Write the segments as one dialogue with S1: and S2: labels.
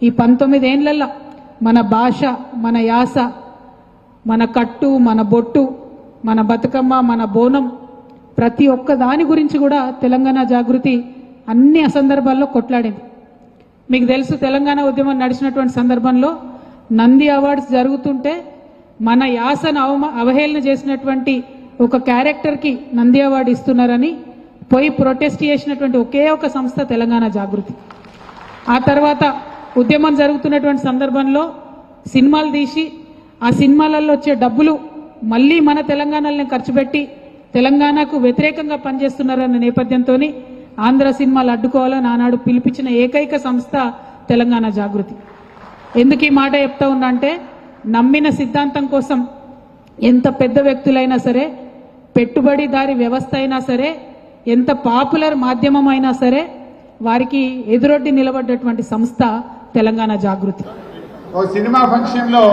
S1: ఈ 19 ఏళ్లలో మన భాష, మన యాస, మన కట్టు, మన బొట్టు, మన బతుకమ్మ, మన బోనం, ప్రతి ఒక్క దాని గురించి కూడా తెలంగాణ జాగృతి అన్ని సందర్భాల్లో కొట్లాడింది. మీకు తెలుసు, తెలంగాణ ఉద్యమం నడిచినటువంటి సందర్భంలో నంది అవార్డ్స్ జరుగుతుంటే మన యాసను అవహేళన చేసినటువంటి ఒక క్యారెక్టర్కి నంది అవార్డు ఇస్తున్నారని పోయి ప్రొటెస్ట్ చేసినటువంటి ఒకే ఒక సంస్థ తెలంగాణ జాగృతి. ఆ తర్వాత ఉద్యమం జరుగుతున్నటువంటి సందర్భంలో సినిమాలు తీసి ఆ సినిమాలలో వచ్చే డబ్బులు మళ్ళీ మన తెలంగాణలోనే ఖర్చు పెట్టి తెలంగాణకు వ్యతిరేకంగా పనిచేస్తున్నారన్న నేపథ్యంతో ఆంధ్ర సినిమాలు అడ్డుకోవాలని ఆనాడు పిలిపించిన ఏకైక సంస్థ తెలంగాణ జాగృతి. ఎందుకు ఈ మాట చెప్తా ఉన్నా అంటే, నమ్మిన సిద్ధాంతం కోసం ఎంత పెద్ద వ్యక్తులైనా సరే, పెట్టుబడిదారి వ్యవస్థ అయినా సరే, ఎంత పాపులర్ మాధ్యమం అయినా సరే వారికి ఎదురొడ్డి నిలబడ్డటువంటి సంస్థ తెలంగాణ జాగృతి.
S2: ఓ సినిమా ఫంక్షన్ లో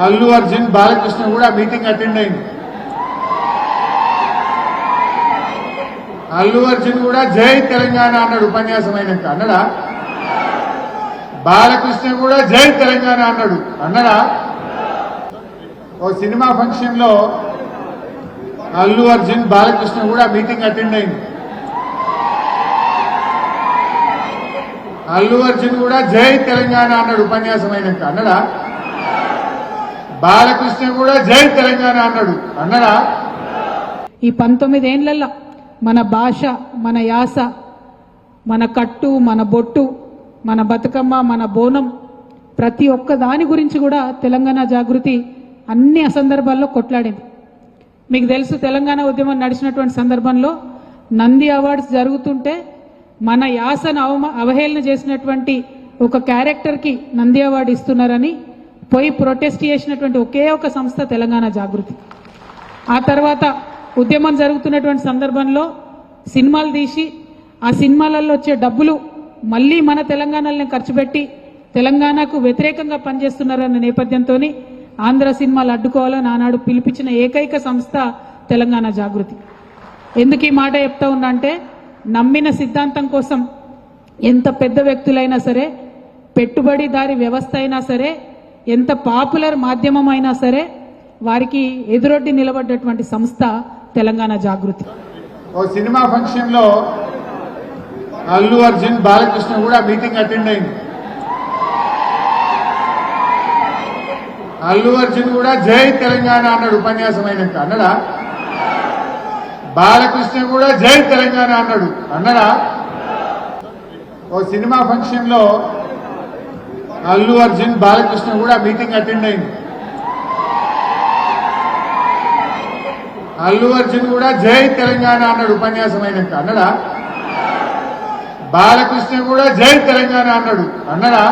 S2: అల్లు అర్జున్, బాలకృష్ణ కూడా మీటింగ్ అటెండ్ అయింది. అల్లు అర్జున్ కూడా జై తెలంగాణ అన్నాడు ఉపన్యాసం అయినాక. అన్నడా? బాలకృష్ణ కూడా జై తెలంగాణ అన్నాడు. అన్నడా? ఓ సినిమా ఫంక్షన్ లో అల్లు అర్జున్, బాలకృష్ణ కూడా మీటింగ్ అటెండ్ అయింది. అల్లు అర్జున్ కూడా జై తెలంగాణ అన్నాడు ఉపన్యాసం అయినాక. అన్నడా? బాలకృష్ణ కూడా జై తెలంగాణ అన్నాడు. అన్నడా?
S1: ఈ 19 ఏళ్లలో మన భాష, మన యాస, మన కట్టు, మన బొట్టు, మన బతుకమ్మ, మన బోనం, ప్రతి ఒక్క దాని గురించి కూడా తెలంగాణ జాగృతి అన్ని సందర్భాల్లో కొట్లాడింది. మీకు తెలుసు, తెలంగాణ ఉద్యమం నడిచినటువంటి సందర్భంలో నంది అవార్డ్స్ జరుగుతుంటే మన యాసను అవహేళన చేసినటువంటి ఒక క్యారెక్టర్కి నంది అవార్డు ఇస్తున్నారని పోయి ప్రొటెస్ట్ చేసినటువంటి ఒకే ఒక సంస్థ తెలంగాణ జాగృతి. ఆ తర్వాత ఉద్యమం జరుగుతున్నటువంటి సందర్భంలో సినిమాలు తీసి ఆ సినిమాలలో వచ్చే డబ్బులు మళ్ళీ మన తెలంగాణలోనే ఖర్చు పెట్టి తెలంగాణకు వ్యతిరేకంగా పనిచేస్తున్నారన్న నేపథ్యంతో ఆంధ్ర సినిమాలు అడ్డుకోవాలని ఆనాడు పిలిపించిన ఏకైక సంస్థ తెలంగాణ జాగృతి. ఎందుకు ఈ మాట చెప్తా ఉన్నా అంటే, నమ్మిన సిద్ధాంతం కోసం ఎంత పెద్ద వ్యక్తులైనా సరే, పెట్టుబడిదారి వ్యవస్థ అయినా సరే, ఎంత పాపులర్ మాధ్యమం అయినా సరే వారికి ఎదురొడ్డి నిలబడ్డటువంటి సంస్థ తెలంగాణ జాగృతి.
S2: ఓ సినిమా ఫంక్షన్ లో అల్లు అర్జున్, బాలకృష్ణ కూడా మీటింగ్ అటెండ్ అయింది. అల్లు అర్జున్ కూడా జై తెలంగాణ అన్నాడు ఉపన్యాసం అయినాక. అన్నడా? బాలకృష్ణ కూడా జై తెలంగాణ అన్నాడు. అన్నడా? ఓ సినిమా ఫంక్షన్ లో అల్లు అర్జున్, బాలకృష్ణ కూడా మీటింగ్ అటెండ్ అయింది. అల్లు అర్జున్ కూడా జై తెలంగాణ అన్నాడు ఉపన్యాసం అయినాక. అన్నడా? బాలకృష్ణ కూడా జై తెలంగాణ అన్నాడు. అన్నడా?